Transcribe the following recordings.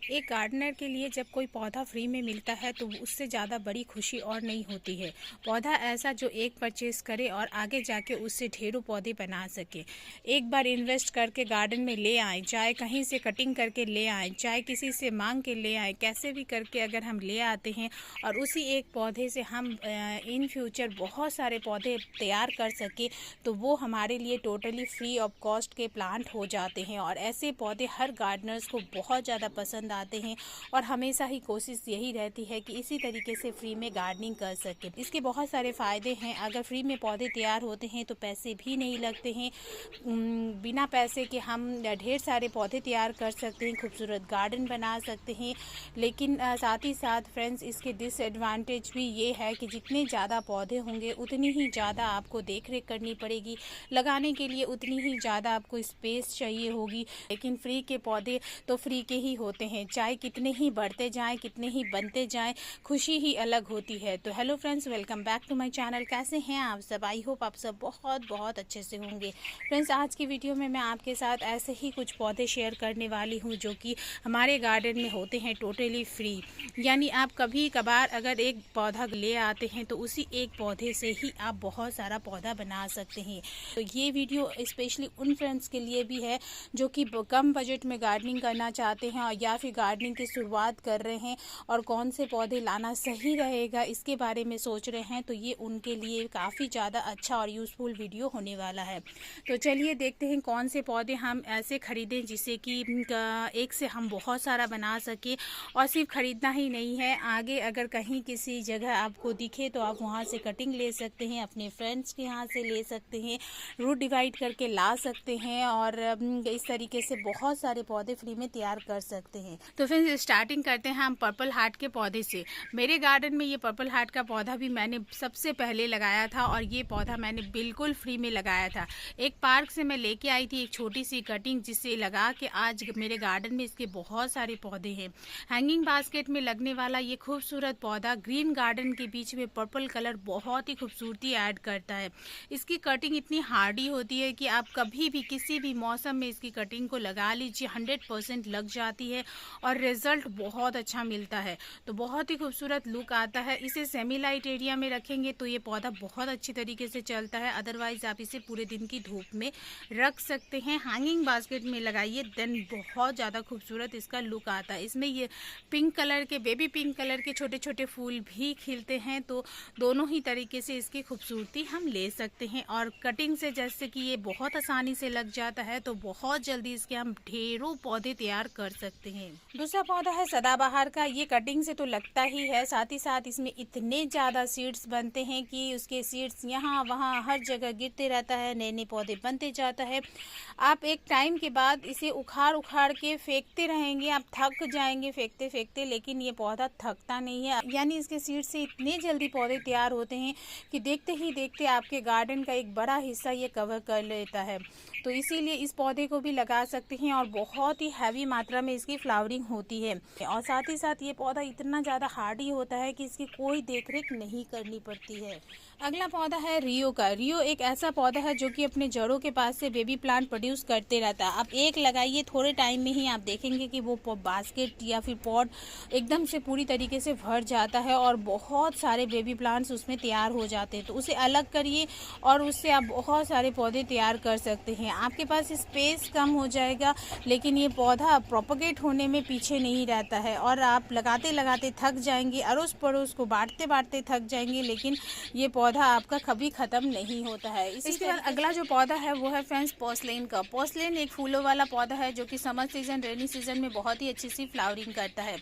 एक गार्डनर के लिए जब कोई पौधा फ्री में मिलता है तो उससे ज़्यादा बड़ी खुशी और नहीं होती है। पौधा ऐसा जो एक परचेस करे और आगे जाके उससे ढेरों पौधे बना सके। एक बार इन्वेस्ट करके गार्डन में ले आए, चाहे कहीं से कटिंग करके ले आए, चाहे किसी से मांग के ले आए, कैसे भी करके अगर हम ले आते हैं और उसी एक पौधे से हम इन फ्यूचर बहुत सारे पौधे तैयार कर सके तो वो हमारे लिए टोटली फ्री ऑफ कॉस्ट के प्लांट हो जाते हैं। और ऐसे पौधे हर गार्डनर्स को बहुत ज़्यादा पसंद आते हैं और हमेशा ही कोशिश यही रहती है कि इसी तरीके से फ्री में गार्डनिंग कर सके। इसके बहुत सारे फ़ायदे हैं। अगर फ्री में पौधे तैयार होते हैं तो पैसे भी नहीं लगते हैं। बिना पैसे के हम ढेर सारे पौधे तैयार कर सकते हैं, खूबसूरत गार्डन बना सकते हैं। लेकिन साथ ही साथ फ्रेंड्स, इसके डिसएडवांटेज भी ये है कि जितने ज़्यादा पौधे होंगे उतनी ही ज़्यादा आपको देख रेख करनी पड़ेगी, लगाने के लिए उतनी ही ज़्यादा आपको स्पेस चाहिए होगी। लेकिन फ्री के पौधे तो फ्री के ही होते हैं, चाहे कितने ही बढ़ते जाएं, कितने ही बनते जाएं, खुशी ही अलग होती है। तो hello friends, welcome back to my channel. कैसे हैं आप सब? आई होप आप सब बहुत बहुत अच्छे से होंगे। फ्रेंड्स, आज की वीडियो में मैं आपके साथ ऐसे ही कुछ पौधे शेयर करने वाली हूं जो कि हमारे गार्डन में होते हैं टोटली फ्री। यानी आप कभी कभार अगर एक पौधा ले आते हैं तो उसी एक पौधे से ही आप बहुत सारा पौधा बना सकते हैं। तो ये वीडियो स्पेशली उन फ्रेंड्स के लिए भी है जो कि कम बजट में गार्डनिंग करना चाहते हैं और या फिर गार्डनिंग की शुरुआत कर रहे हैं और कौन से पौधे लाना सही रहेगा इसके बारे में सोच रहे हैं। तो ये उनके लिए काफ़ी ज़्यादा अच्छा और यूज़फुल वीडियो होने वाला है। तो चलिए देखते हैं कौन से पौधे हम ऐसे ख़रीदें जिससे कि एक से हम बहुत सारा बना सकें। और सिर्फ ख़रीदना ही नहीं है, आगे अगर कहीं किसी जगह आपको दिखे तो आप वहाँ से कटिंग ले सकते हैं, अपने फ्रेंड्स के यहाँ से ले सकते हैं, रूट डिवाइड करके ला सकते हैं और इस तरीके से बहुत सारे पौधे फ्री में तैयार कर सकते हैं। तो फिर स्टार्टिंग करते हैं हम पर्पल हार्ट के पौधे से। मेरे गार्डन में ये पर्पल हार्ट का पौधा भी मैंने सबसे पहले लगाया था और ये पौधा मैंने बिल्कुल फ्री में लगाया था। एक पार्क से मैं लेके आई थी एक छोटी सी कटिंग, जिससे लगा के आज मेरे गार्डन में इसके बहुत सारे पौधे हैं। हैंगिंग बास्केट में लगने वाला ये खूबसूरत पौधा ग्रीन गार्डन के बीच में पर्पल कलर बहुत ही खूबसूरती ऐड करता है। इसकी कटिंग इतनी हार्डी होती है कि आप कभी भी किसी भी मौसम में इसकी कटिंग को लगा लीजिए, 100% लग जाती है और रिजल्ट बहुत अच्छा मिलता है। तो बहुत ही खूबसूरत लुक आता है। इसे सेमी लाइट एरिया में रखेंगे तो ये पौधा बहुत अच्छी तरीके से चलता है, अदरवाइज आप इसे पूरे दिन की धूप में रख सकते हैं। हैंगिंग बास्केट में लगाइए, देन बहुत ज़्यादा खूबसूरत इसका लुक आता है। इसमें ये पिंक कलर के, बेबी पिंक कलर के छोटे छोटे फूल भी खिलते हैं। तो दोनों ही तरीके से इसकी खूबसूरती हम ले सकते हैं। और कटिंग से जैसे कि ये बहुत आसानी से लग जाता है तो बहुत जल्दी इसके हम ढेरों पौधे तैयार कर सकते हैं। दूसरा पौधा है सदाबहार का। ये कटिंग से तो लगता ही है, साथ ही साथ इसमें इतने ज़्यादा सीड्स बनते हैं कि उसके सीड्स यहाँ वहाँ हर जगह गिरते रहता है, नए नए पौधे बनते जाता है। आप एक टाइम के बाद इसे उखाड़ उखाड़ के फेंकते रहेंगे, आप थक जाएंगे फेंकते फेंकते, लेकिन ये पौधा थकता नहीं है। यानी इसके सीड से इतने जल्दी पौधे तैयार होते हैं कि देखते ही देखते आपके गार्डन का एक बड़ा हिस्सा ये कवर कर लेता है। तो इसीलिए इस पौधे को भी लगा सकते हैं और बहुत ही हैवी मात्रा में इसकी फ्लावरिंग होती है। और साथ ही साथ ये पौधा इतना ज़्यादा हार्डी होता है कि इसकी कोई देखरेख नहीं करनी पड़ती है। अगला पौधा है रियो का। रियो एक ऐसा पौधा है जो कि अपने जड़ों के पास से बेबी प्लांट प्रोड्यूस करते रहता है। आप एक लगाइए, थोड़े टाइम में ही आप देखेंगे कि वो बास्केट या फिर पॉट एकदम से पूरी तरीके से भर जाता है और बहुत सारे बेबी प्लांट्स उसमें तैयार हो जाते हैं। तो उसे अलग करिए और उससे आप बहुत सारे पौधे तैयार कर सकते हैं। आपके पास स्पेस कम हो जाएगा, लेकिन ये पौधा प्रोपगेट होने में पीछे नहीं रहता है और आप लगाते लगाते थक जाएंगे, अड़ोस पड़ोस को बांटते बांटते थक जाएंगे, लेकिन ये पौधा आपका कभी खत्म नहीं होता है। इसके बाद अगला जो पौधा है वो है फ्रेंड्स पोर्सलेन का। पोर्सलेन एक फूलों वाला पौधा है जो कि समर सीजन, रेनी सीजन में बहुत ही अच्छी सी फ्लावरिंग करता है।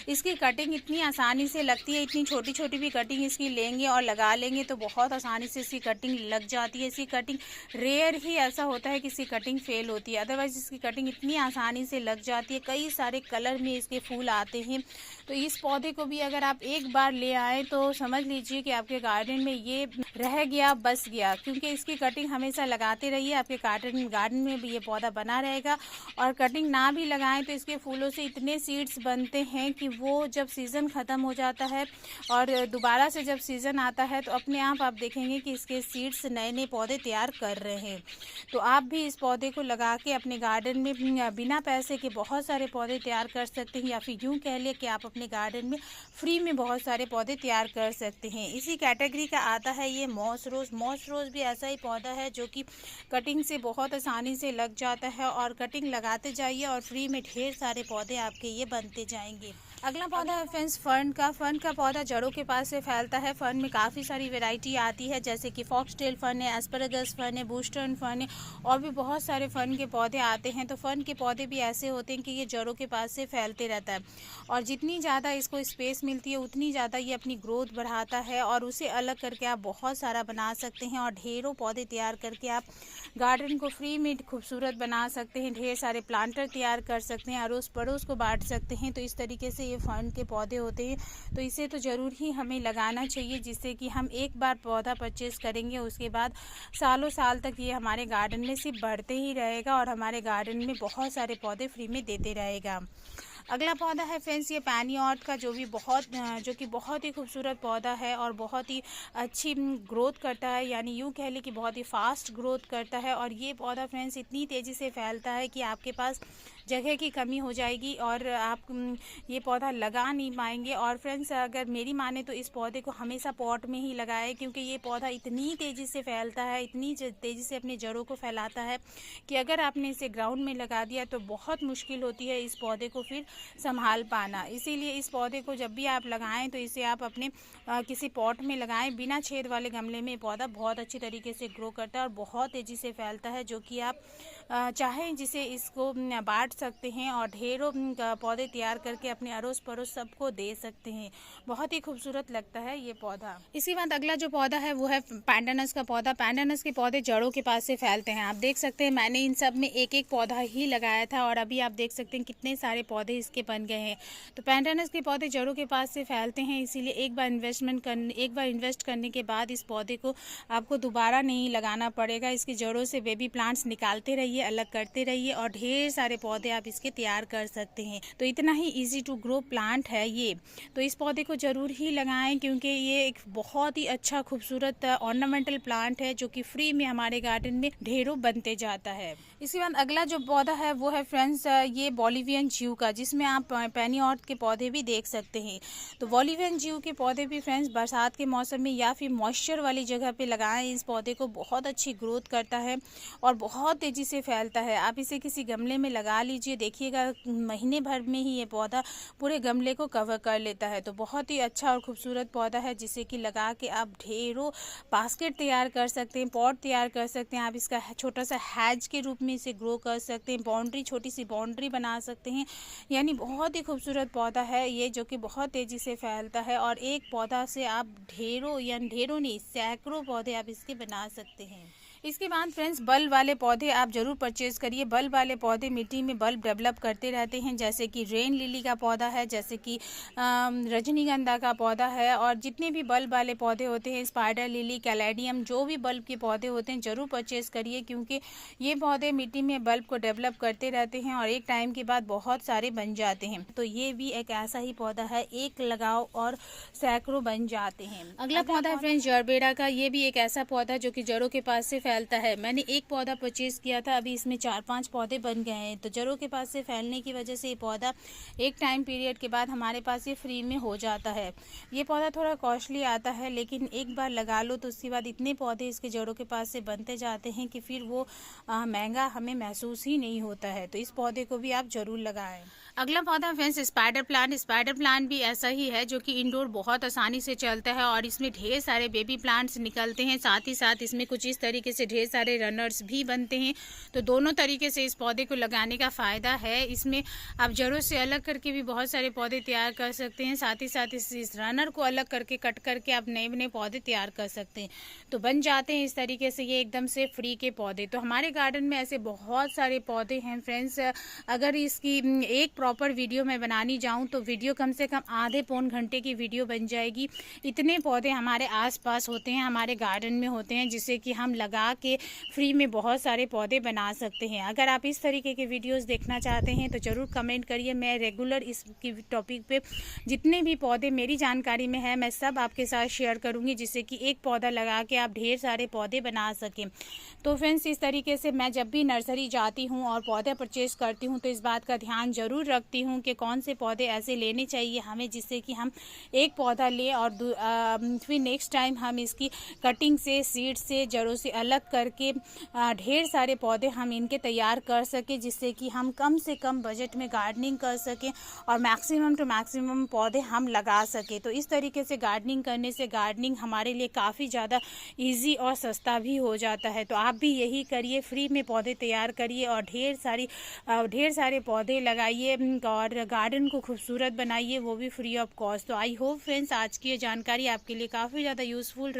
इसकी कटिंग इतनी आसानी से लगती है, इतनी छोटी छोटी भी कटिंग इसकी लेंगे और लगा लेंगे तो बहुत आसानी से इसकी कटिंग लग जाती है। इसकी कटिंग रेयर ही ऐसा होता है कि इसकी कटिंग फेल होती है, अदरवाइज इसकी कटिंग इतनी आसानी से लग जाती है। कई सारे कलर में इसके फूल आते हैं। तो इस पौधे को भी अगर आप एक बार ले आए तो समझ लीजिए कि आपके गार्डन में ये रह गया बस गया, क्योंकि इसकी कटिंग हमेशा लगाते रहिए, आपके गार्डन में भी ये पौधा बना रहेगा। और कटिंग ना भी लगाएं तो इसके फूलों से इतने सीड्स बनते हैं कि वो जब सीज़न ख़त्म हो जाता है और दोबारा से जब सीज़न आता है तो अपने आप देखेंगे कि इसके सीड्स नए नए पौधे तैयार कर रहे हैं। तो आप भी इस पौधे को लगा के अपने गार्डन में बिना पैसे के बहुत सारे पौधे तैयार कर सकते हैं, या फिर यूँ कह लिए कि आप अपने गार्डन में फ्री में बहुत सारे पौधे तैयार कर सकते हैं। इसी कैटेगरी का आता है ये मॉस रोज़। मॉस रोज़ भी ऐसा ही पौधा है जो कि कटिंग से बहुत आसानी से लग जाता है, और कटिंग लगाते जाइए और फ्री में ढेर सारे पौधे आपके ये बनते जाएंगे। अगला पौधा है फ्रेंड्स फर्न का। फर्न का पौधा जड़ों के पास से फैलता है। फर्न में काफ़ी सारी वैरायटी आती है, जैसे कि फॉक्सटेल फर्न है, एस्पैरागस फर्न है, बूस्टर्न फर्न है, और भी बहुत सारे फर्न के पौधे आते हैं। तो फर्न के पौधे भी ऐसे होते हैं कि ये जड़ों के पास से फैलते रहता है, और जितनी ज़्यादा इसको स्पेस मिलती है उतनी ज़्यादा ये अपनी ग्रोथ बढ़ाता है, और उसे अलग करके आप बहुत सारा बना सकते हैं, और ढेरों पौधे तैयार करके आप गार्डन को फ्री में खूबसूरत बना सकते हैं। ढेर सारे प्लांटर तैयार कर सकते हैं, अड़ोस पड़ोस को बांट सकते हैं। तो इस तरीके से ये फर्न के पौधे होते हैं। तो इसे तो ज़रूर ही हमें लगाना चाहिए, जिससे कि हम एक बार पौधा परचेज़ करेंगे उसके बाद सालों साल तक ये हमारे गार्डन में सिर्फ बढ़ते ही रहेगा, और हमारे गार्डन में बहुत सारे पौधे फ्री में देते रहेगा। अगला पौधा है फ्रेंड्स ये पैनीऑर्ट का, जो कि बहुत ही खूबसूरत पौधा है और बहुत ही अच्छी ग्रोथ करता है, यानी यूँ कह लें कि बहुत ही फास्ट ग्रोथ करता है। और ये पौधा फ्रेंड्स इतनी तेज़ी से फैलता है कि आपके पास जगह की कमी हो जाएगी और आप ये पौधा लगा नहीं पाएंगे। और फ्रेंड्स अगर मेरी माने तो इस पौधे को हमेशा पॉट में ही लगाएं, क्योंकि ये पौधा इतनी तेज़ी से फैलता है, इतनी तेज़ी से अपनी जड़ों को फैलाता है कि अगर आपने इसे ग्राउंड में लगा दिया तो बहुत मुश्किल होती है इस पौधे को फिर संभाल पाना। इसीलिए इस पौधे को जब भी आप लगाएं तो इसे आप अपने किसी पॉट में लगाएं, बिना छेद वाले गमले में। पौधा बहुत अच्छी तरीके से ग्रो करता है और बहुत तेज़ी से फैलता है, जो कि आप चाहें जिसे इसको बांट सकते हैं और ढेरों पौधे तैयार करके अपने अड़ोस पड़ोस सबको दे सकते हैं। बहुत ही खूबसूरत लगता है ये पौधा। इसी बाद अगला जो पौधा है वो है पैंटानस का पौधा। पैंटानस के पौधे जड़ों के पास से फैलते हैं। आप देख सकते हैं मैंने इन सब में एक एक पौधा ही लगाया था, और अभी आप देख सकते हैं कितने सारे पौधे इसके बन गए हैं। तो पैंटानस के पौधे जड़ों के पास से फैलते हैं, इसीलिए एक बार इन्वेस्ट करने के बाद इस पौधे को आपको दोबारा नहीं लगाना पड़ेगा। इसकी जड़ों से बेबी प्लांट्स निकालते रहिए, अलग करते रहिए, और ढेर सारे पौधे आप इसके तैयार कर सकते हैं। तो इतना ही इजी टू ग्रो प्लांट है ये। तो इस पौधे को ज़रूर ही लगाएं, क्योंकि ये एक बहुत ही अच्छा खूबसूरत ऑर्नामेंटल प्लांट है, जो कि फ्री में हमारे गार्डन में ढेरों बनते जाता है। इसके बाद अगला जो पौधा है वो है फ्रेंड्स ये बोलिवियन ज्यू का, जिसमें आप पैनीऑर्ट के पौधे भी देख सकते हैं। तो बोलिवियन ज्यू के पौधे भी फ्रेंड्स बरसात के मौसम में या फिर मॉइस्चर वाली जगह पे लगाएं। इस पौधे को बहुत अच्छी ग्रोथ करता है और बहुत तेज़ी से फैलता है। आप इसे किसी गमले में लगा लीजिए, देखिएगा महीने भर में ही ये पौधा पूरे गमले को कवर कर लेता है। तो बहुत ही अच्छा और खूबसूरत पौधा है, जिसे कि लगा के आप ढेरों बास्केट तैयार कर सकते हैं, पॉट तैयार कर सकते हैं। आप इसका छोटा सा हैज के रूप में इसे ग्रो कर सकते हैं, छोटी सी बाउंड्री बना सकते हैं। यानी बहुत ही खूबसूरत पौधा है ये, जो कि बहुत तेज़ी से फैलता है, और एक पौधा से आप ढेरों नहीं सैकड़ों पौधे आप इसके बना सकते हैं। इसके बाद फ्रेंड्स बल्ब वाले पौधे आप ज़रूर परचेज़ करिए। बल्ब वाले पौधे मिट्टी में बल्ब डेवलप करते रहते हैं, जैसे कि रेन लिली का पौधा है, जैसे कि रजनीगंधा का पौधा है, और जितने भी बल्ब वाले पौधे होते हैं, स्पाइडर लिली, कैलेडियम, जो भी बल्ब के पौधे होते हैं ज़रूर परचेज़ करिए, क्योंकि ये पौधे मिट्टी में बल्ब को डेवलप करते रहते हैं और एक टाइम के बाद बहुत सारे बन जाते हैं। तो ये भी एक ऐसा ही पौधा है, एक लगाओ और सैकड़ों बन जाते हैं। अगला पौधा है फ्रेंड्स जरबेरा का। ये भी एक ऐसा पौधा जो कि जड़ों के पास से फैलता है। मैंने एक पौधा परचेज किया था, अभी इसमें 4-5 पौधे बन गए हैं। तो जड़ों के पास से फैलने की वजह से ये पौधा एक टाइम पीरियड के बाद हमारे पास ये फ्री में हो जाता है। ये पौधा थोड़ा कॉस्टली आता है, लेकिन एक बार लगा लो तो उसके बाद इतने पौधे इसके जड़ों के पास से बनते जाते हैं कि फिर वो महंगा हमें महसूस ही नहीं होता है। तो इस पौधे को भी आप जरूर लगाएं। अगला पौधा friends spider plant. Spider plant भी ऐसा ही है, जो कि इंडोर बहुत आसानी से चलता है और इसमें ढेर सारे बेबी प्लांट्स निकलते हैं। साथ ही साथ इसमें कुछ इस तरीके से ढेर सारे रनर्स भी बनते हैं। तो दोनों तरीके से इस पौधे को लगाने का फ़ायदा है। इसमें आप जड़ों से अलग करके भी बहुत सारे पौधे तैयार कर सकते हैं। साथ ही साथ इस रनर को अलग करके कट करके आप नए नए पौधे तैयार कर सकते हैं। तो बन जाते हैं इस तरीके से ये एकदम से फ्री के पौधे। तो हमारे गार्डन में ऐसे बहुत सारे पौधे हैं फ्रेंड्स। अगर इसकी एक प्रॉपर वीडियो मैं बनानी जाऊं तो वीडियो कम से कम आधे पौन घंटे की वीडियो बन जाएगी। इतने पौधे हमारे आसपास होते हैं, हमारे गार्डन में होते हैं, जिससे कि हम लगा के फ्री में बहुत सारे पौधे बना सकते हैं। अगर आप इस तरीके के वीडियोस देखना चाहते हैं तो ज़रूर कमेंट करिए। मैं रेगुलर इस टॉपिक पे जितने भी पौधे मेरी जानकारी में है मैं सब आपके साथ शेयर करूँगी, जिससे कि एक पौधा लगा के आप ढेर सारे पौधे बना सकें। तो फ्रेंड्स, इस तरीके से मैं जब भी नर्सरी जाती हूँ और पौधे परचेज़ करती हूँ तो इस बात का ध्यान ज़रूर रखती हूँ कि कौन से पौधे ऐसे लेने चाहिए हमें, जिससे कि हम एक पौधा लें और फिर नेक्स्ट टाइम हम इसकी कटिंग से, सीड से, जड़ों से अलग करके ढेर सारे पौधे हम इनके तैयार कर सकें, जिससे कि हम कम से कम बजट में गार्डनिंग कर सकें और मैक्सिमम टू मैक्सिमम पौधे हम लगा सकें। तो इस तरीके से गार्डनिंग करने से गार्डनिंग हमारे लिए काफ़ी ज़्यादा ईजी और सस्ता भी हो जाता है। तो आप भी यही करिए, फ्री में पौधे तैयार करिए और ढेर सारे पौधे लगाइए और गार्डन को खूबसूरत बनाइए, वो भी फ्री ऑफ कॉस्ट। तो आई होप फ्रेंड्स आज की ये जानकारी आपके लिए काफ़ी ज़्यादा यूज़फुल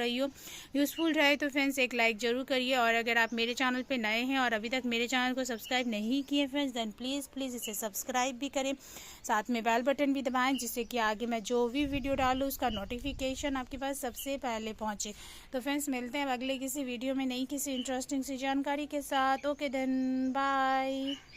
रहे तो फ्रेंड्स एक लाइक ज़रूर करिए। और अगर आप मेरे चैनल पे नए हैं और अभी तक मेरे चैनल को सब्सक्राइब नहीं किए फ्रेंड्स, देन प्लीज़ इसे सब्सक्राइब भी करें, साथ में बेल बटन भी दबाएं, जिससे कि आगे मैं जो भी वीडियो डालूँ उसका नोटिफिकेशन आपके पास सबसे पहले पहुँचे। तो फ्रेंड्स मिलते हैं अगले किसी वीडियो में नई किसी इंटरेस्टिंग सी जानकारी के साथ। Okay then bye.